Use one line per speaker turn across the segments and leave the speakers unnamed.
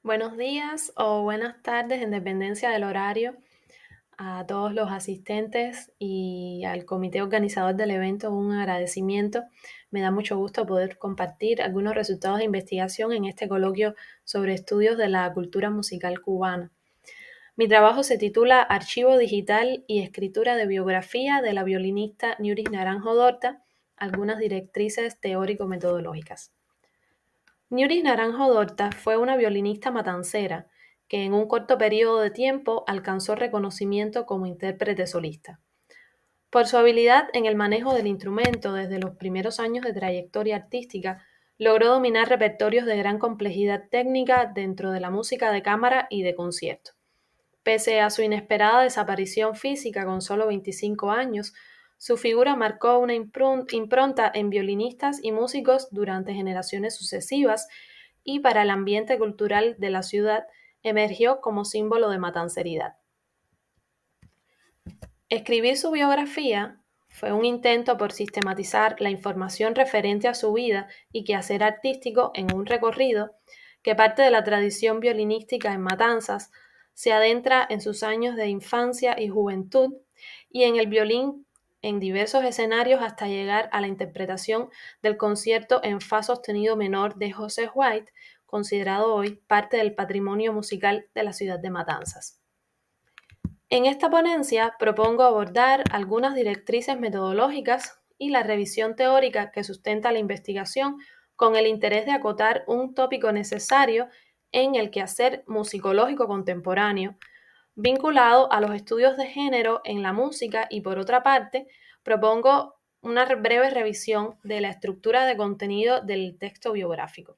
Buenos días o buenas tardes en dependencia del horario a todos los asistentes y al comité organizador del evento un agradecimiento. Me da mucho gusto poder compartir algunos resultados de investigación en este coloquio sobre estudios de la cultura musical cubana. Mi trabajo se titula Archivo digital y escritura de biografía de la violinista Ñuris Naranjo Dorta, algunas directrices teórico-metodológicas. Ñuris Naranjo Dorta fue una violinista matancera que en un corto periodo de tiempo alcanzó reconocimiento como intérprete solista. Por su habilidad en el manejo del instrumento desde los primeros años de trayectoria artística, logró dominar repertorios de gran complejidad técnica dentro de la música de cámara y de concierto. Pese a su inesperada desaparición física con solo 25 años, su figura marcó una impronta en violinistas y músicos durante generaciones sucesivas y para el ambiente cultural de la ciudad emergió como símbolo de matanceridad. Escribir su biografía fue un intento por sistematizar la información referente a su vida y quehacer artístico en un recorrido que parte de la tradición violinística en Matanzas, se adentra en sus años de infancia y juventud y en el violín en diversos escenarios hasta llegar a la interpretación del concierto en fa sostenido menor de José White, considerado hoy parte del patrimonio musical de la ciudad de Matanzas. En esta ponencia propongo abordar algunas directrices metodológicas y la revisión teórica que sustenta la investigación con el interés de acotar un tópico necesario en el quehacer musicológico contemporáneo, vinculado a los estudios de género en la música y por otra parte, propongo una breve revisión de la estructura de contenido del texto biográfico.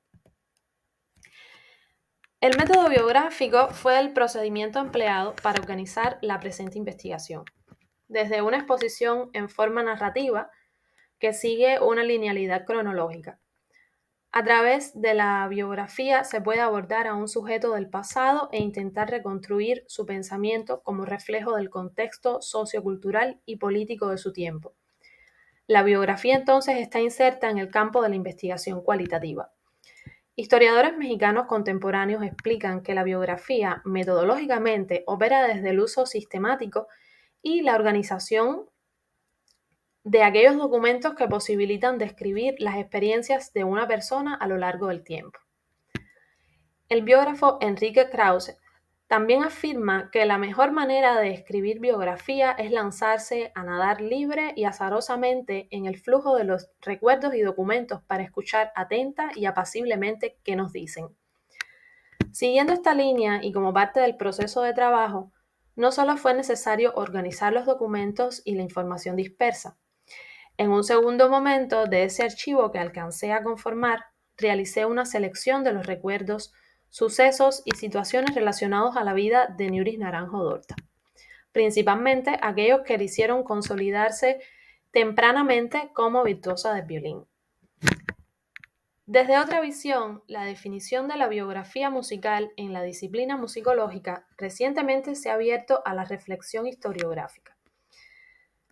El método biográfico fue el procedimiento empleado para organizar la presente investigación. Desde una exposición en forma narrativa que sigue una linealidad cronológica. A través de la biografía se puede abordar a un sujeto del pasado e intentar reconstruir su pensamiento como reflejo del contexto sociocultural y político de su tiempo. La biografía entonces está inserta en el campo de la investigación cualitativa. Historiadores mexicanos contemporáneos explican que la biografía metodológicamente opera desde el uso sistemático y la organización de aquellos documentos que posibilitan describir las experiencias de una persona a lo largo del tiempo. El biógrafo Enrique Krause también afirma que la mejor manera de escribir biografía es lanzarse a nadar libre y azarosamente en el flujo de los recuerdos y documentos para escuchar atenta y apaciblemente qué nos dicen. Siguiendo esta línea y como parte del proceso de trabajo, no solo fue necesario organizar los documentos y la información dispersa. En un segundo momento de ese archivo que alcancé a conformar, realicé una selección de los recuerdos, sucesos y situaciones relacionados a la vida de Ñuris Naranjo Dorta, principalmente aquellos que le hicieron consolidarse tempranamente como virtuosa del violín. Desde otra visión, la definición de la biografía musical en la disciplina musicológica recientemente se ha abierto a la reflexión historiográfica.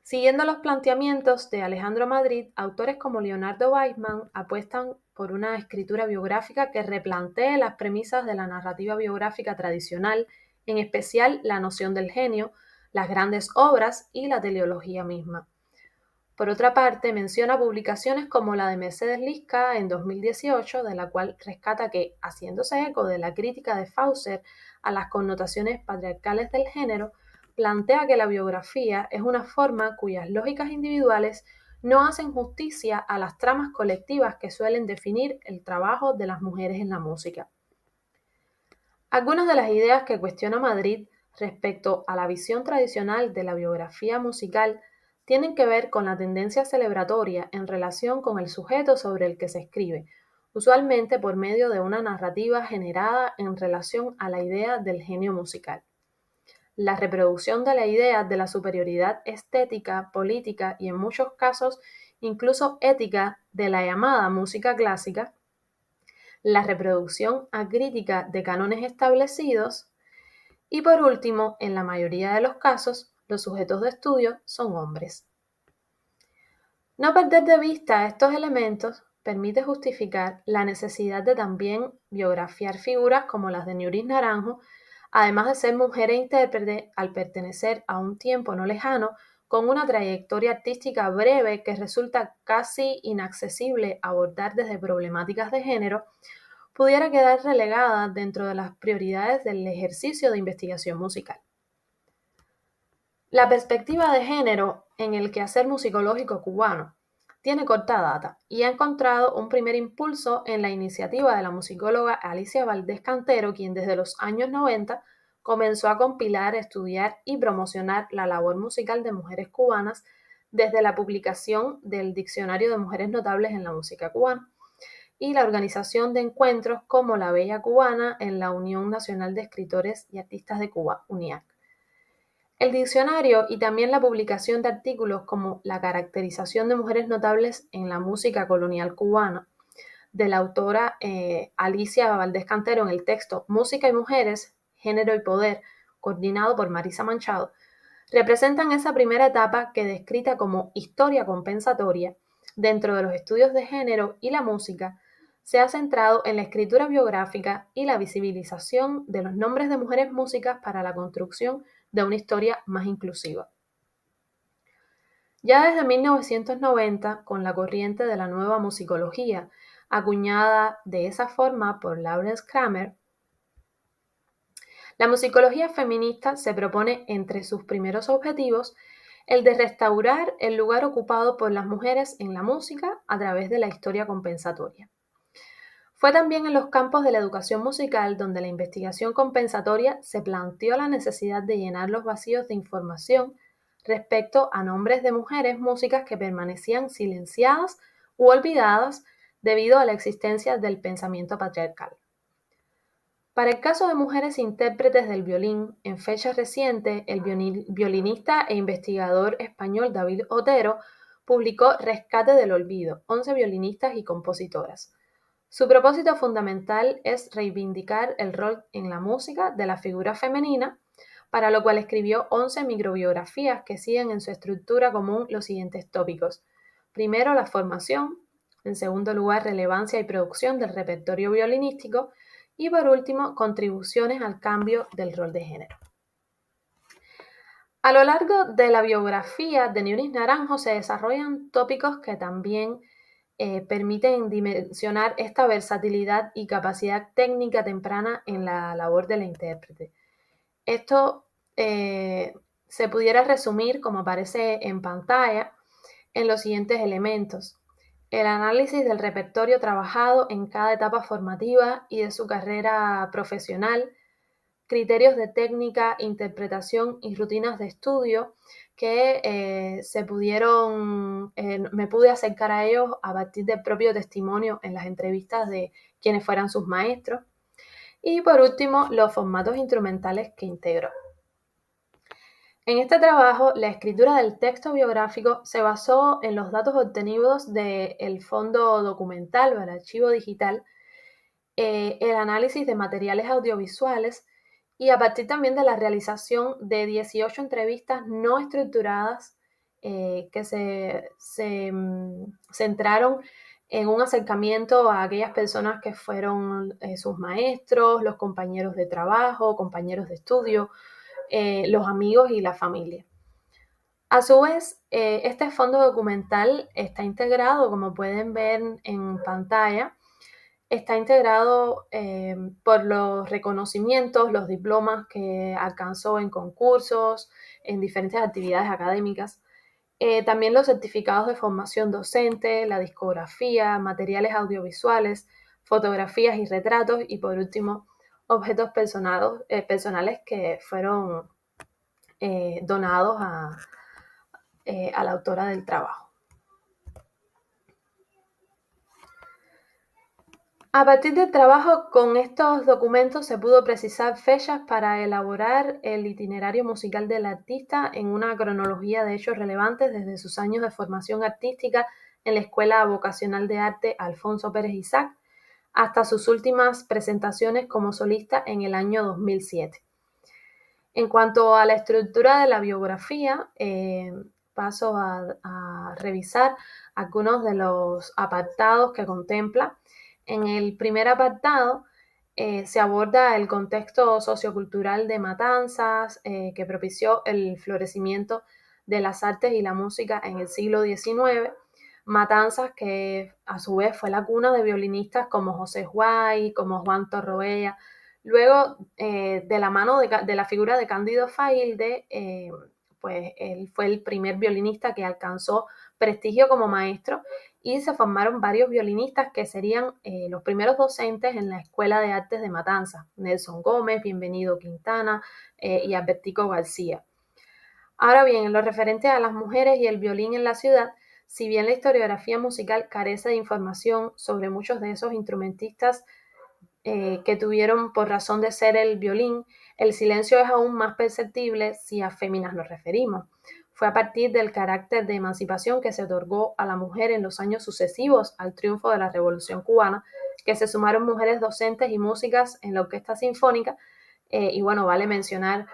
Siguiendo los planteamientos de Alejandro Madrid, autores como Leonardo Weissman apuestan por una escritura biográfica que replantee las premisas de la narrativa biográfica tradicional, en especial la noción del genio, las grandes obras y la teleología misma. Por otra parte, menciona publicaciones como la de Mercedes Lisca en 2018, de la cual rescata que, haciéndose eco de la crítica de Fauser a las connotaciones patriarcales del género, plantea que la biografía es una forma cuyas lógicas individuales no hacen justicia a las tramas colectivas que suelen definir el trabajo de las mujeres en la música. Algunas de las ideas que cuestiona Madrid respecto a la visión tradicional de la biografía musical tienen que ver con la tendencia celebratoria en relación con el sujeto sobre el que se escribe, usualmente por medio de una narrativa generada en relación a la idea del genio musical. La reproducción de la idea de la superioridad estética, política y en muchos casos incluso ética de la llamada música clásica, la reproducción acrítica de cánones establecidos y por último, en la mayoría de los casos, los sujetos de estudio son hombres. No perder de vista estos elementos permite justificar la necesidad de también biografiar figuras como las de Ñuris Naranjo, además de ser mujer e intérprete al pertenecer a un tiempo no lejano con una trayectoria artística breve que resulta casi inaccesible abordar desde problemáticas de género, pudiera quedar relegada dentro de las prioridades del ejercicio de investigación musical. La perspectiva de género en el quehacer musicológico cubano tiene corta data y ha encontrado un primer impulso en la iniciativa de la musicóloga Alicia Valdés Cantero, quien desde los años 90 comenzó a compilar, estudiar y promocionar la labor musical de mujeres cubanas desde la publicación del Diccionario de Mujeres Notables en la Música Cubana y la organización de encuentros como La Bella Cubana en la Unión Nacional de Escritores y Artistas de Cuba, UNIAC. El diccionario y también la publicación de artículos como La caracterización de mujeres notables en la música colonial cubana, de la autora Alicia Valdés Cantero en el texto Música y Mujeres, Género y Poder, coordinado por Marisa Manchado, representan esa primera etapa que descrita como historia compensatoria dentro de los estudios de género y la música, se ha centrado en la escritura biográfica y la visibilización de los nombres de mujeres músicas para la construcción de una historia más inclusiva. Ya desde 1990, con la corriente de la nueva musicología, acuñada de esa forma por Lawrence Kramer, la musicología feminista se propone entre sus primeros objetivos el de restaurar el lugar ocupado por las mujeres en la música a través de la historia compensatoria. Fue también en los campos de la educación musical donde la investigación compensatoria se planteó la necesidad de llenar los vacíos de información respecto a nombres de mujeres músicas que permanecían silenciadas u olvidadas debido a la existencia del pensamiento patriarcal. Para el caso de mujeres intérpretes del violín, en fecha reciente, el violinista e investigador español David Otero publicó Rescate del Olvido, 11 violinistas y compositoras. Su propósito fundamental es reivindicar el rol en la música de la figura femenina, para lo cual escribió 11 microbiografías que siguen en su estructura común los siguientes tópicos. Primero, la formación. En segundo lugar, relevancia y producción del repertorio violinístico. Y por último, contribuciones al cambio del rol de género. A lo largo de la biografía de Ñuris Naranjo se desarrollan tópicos que también permiten dimensionar esta versatilidad y capacidad técnica temprana en la labor de la intérprete. Esto se pudiera resumir, como aparece en pantalla, en los siguientes elementos. El análisis del repertorio trabajado en cada etapa formativa y de su carrera profesional, criterios de técnica, interpretación y rutinas de estudio que me pude acercar a ellos a partir del propio testimonio en las entrevistas de quienes fueran sus maestros. Y por último, los formatos instrumentales que integró. En este trabajo, la escritura del texto biográfico se basó en los datos obtenidos del fondo documental o el archivo digital, el análisis de materiales audiovisuales y a partir también de la realización de 18 entrevistas no estructuradas que se centraron en un acercamiento a aquellas personas que fueron sus maestros, los compañeros de trabajo, compañeros de estudio, los amigos y la familia. A su vez, este fondo documental está integrado, como pueden ver en pantalla, está integrado por los reconocimientos, los diplomas que alcanzó en concursos, en diferentes actividades académicas, también los certificados de formación docente, la discografía, materiales audiovisuales, fotografías y retratos y por último objetos personales que fueron donados a la autora del trabajo. A partir del trabajo con estos documentos se pudo precisar fechas para elaborar el itinerario musical del artista en una cronología de hechos relevantes desde sus años de formación artística en la Escuela Vocacional de Arte Alfonso Pérez Isaac hasta sus últimas presentaciones como solista en el año 2007. En cuanto a la estructura de la biografía, paso a revisar algunos de los apartados que contempla. En el primer apartado se aborda el contexto sociocultural de Matanzas, que propició el florecimiento de las artes y la música en el siglo XIX. Matanzas, que a su vez fue la cuna de violinistas como José Guay, como Juan Torroella. Luego, de la mano de la figura de Cándido Failde, pues él fue el primer violinista que alcanzó prestigio como maestro, y se formaron varios violinistas que serían los primeros docentes en la Escuela de Artes de Matanzas: Nelson Gómez, Bienvenido Quintana y Albertico García. Ahora bien, en lo referente a las mujeres y el violín en la ciudad, si bien la historiografía musical carece de información sobre muchos de esos instrumentistas que tuvieron por razón de ser el violín, el silencio es aún más perceptible si a féminas nos referimos. Fue a partir del carácter de emancipación que se otorgó a la mujer en los años sucesivos al triunfo de la Revolución Cubana que se sumaron mujeres docentes y músicas en la Orquesta Sinfónica, y bueno, vale mencionar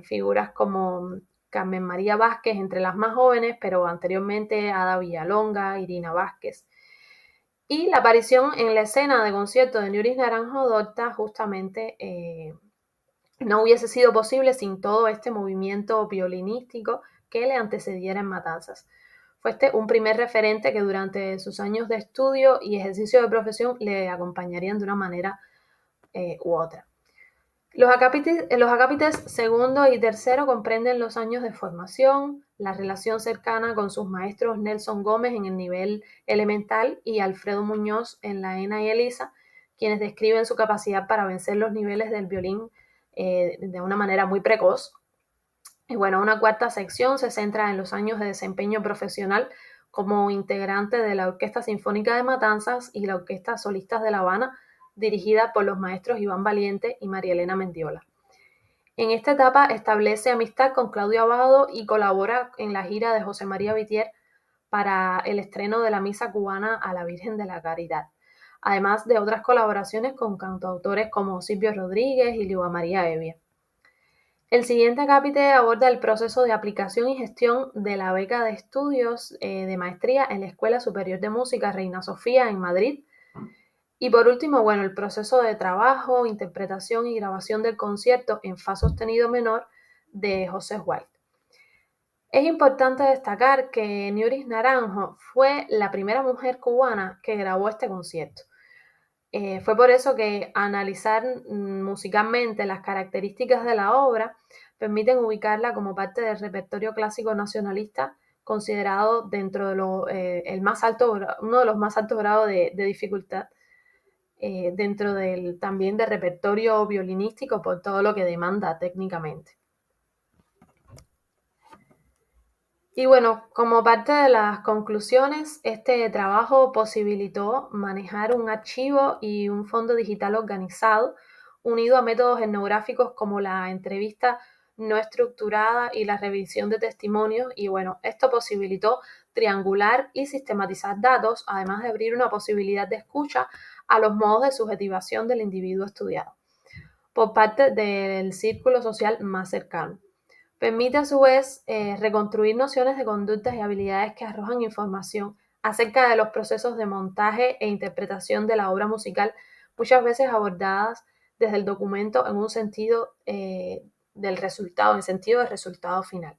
figuras como Carmen María Vázquez, entre las más jóvenes, pero anteriormente Ada Villalonga, Irina Vázquez. Y la aparición en la escena de concierto de Ñuris Naranjo Dorta justamente no hubiese sido posible sin todo este movimiento violinístico que le antecediera en Matanzas. Fue este un primer referente que durante sus años de estudio y ejercicio de profesión le acompañarían de una manera u otra. Los acápites segundo y tercero comprenden los años de formación, la relación cercana con sus maestros Nelson Gómez en el nivel elemental y Alfredo Muñoz en la ENA y ELISA, quienes describen su capacidad para vencer los niveles del violín de una manera muy precoz. Y bueno, una cuarta sección se centra en los años de desempeño profesional como integrante de la Orquesta Sinfónica de Matanzas y la Orquesta Solistas de La Habana, dirigida por los maestros Iván Valiente y María Elena Mendiola. En esta etapa establece amistad con Claudio Abbado y colabora en la gira de José María Vitier para el estreno de la Misa Cubana a la Virgen de la Caridad, además de otras colaboraciones con cantautores como Silvio Rodríguez y Liua María Evia. El siguiente acápite aborda el proceso de aplicación y gestión de la beca de estudios de maestría en la Escuela Superior de Música Reina Sofía en Madrid. Y por último, bueno, el proceso de trabajo, interpretación y grabación del concierto en fa sostenido menor de José White. Es importante destacar que Ñuris Naranjo fue la primera mujer cubana que grabó este concierto. Fue por eso que analizar musicalmente las características de la obra permiten ubicarla como parte del repertorio clásico nacionalista, considerado dentro de uno de los más altos grados de dificultad, dentro también del repertorio violinístico por todo lo que demanda técnicamente. Y bueno, como parte de las conclusiones, este trabajo posibilitó manejar un archivo y un fondo digital organizado, unido a métodos etnográficos como la entrevista no estructurada y la revisión de testimonios. Y bueno, esto posibilitó triangular y sistematizar datos, además de abrir una posibilidad de escucha a los modos de subjetivación del individuo estudiado por parte del círculo social más cercano. Permite a su vez reconstruir nociones de conductas y habilidades que arrojan información acerca de los procesos de montaje e interpretación de la obra musical, muchas veces abordadas desde el documento en un sentido del resultado, en sentido del resultado final.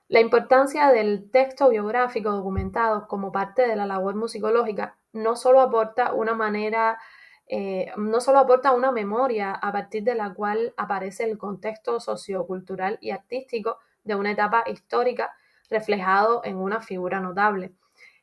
La importancia del texto biográfico documentado como parte de la labor musicológica no solo aporta una memoria a partir de la cual aparece el contexto sociocultural y artístico de una etapa histórica reflejado en una figura notable.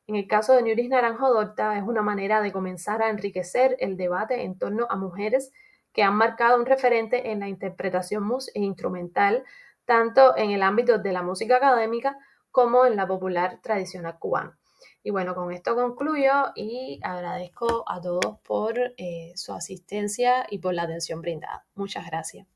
En el caso de Ñuris Naranjo Dorta es una manera de comenzar a enriquecer el debate en torno a mujeres que han marcado un referente en la interpretación instrumental, tanto en el ámbito de la música académica como en la popular tradicional cubana. Y bueno, con esto concluyo y agradezco a todos por su asistencia y por la atención brindada. Muchas gracias.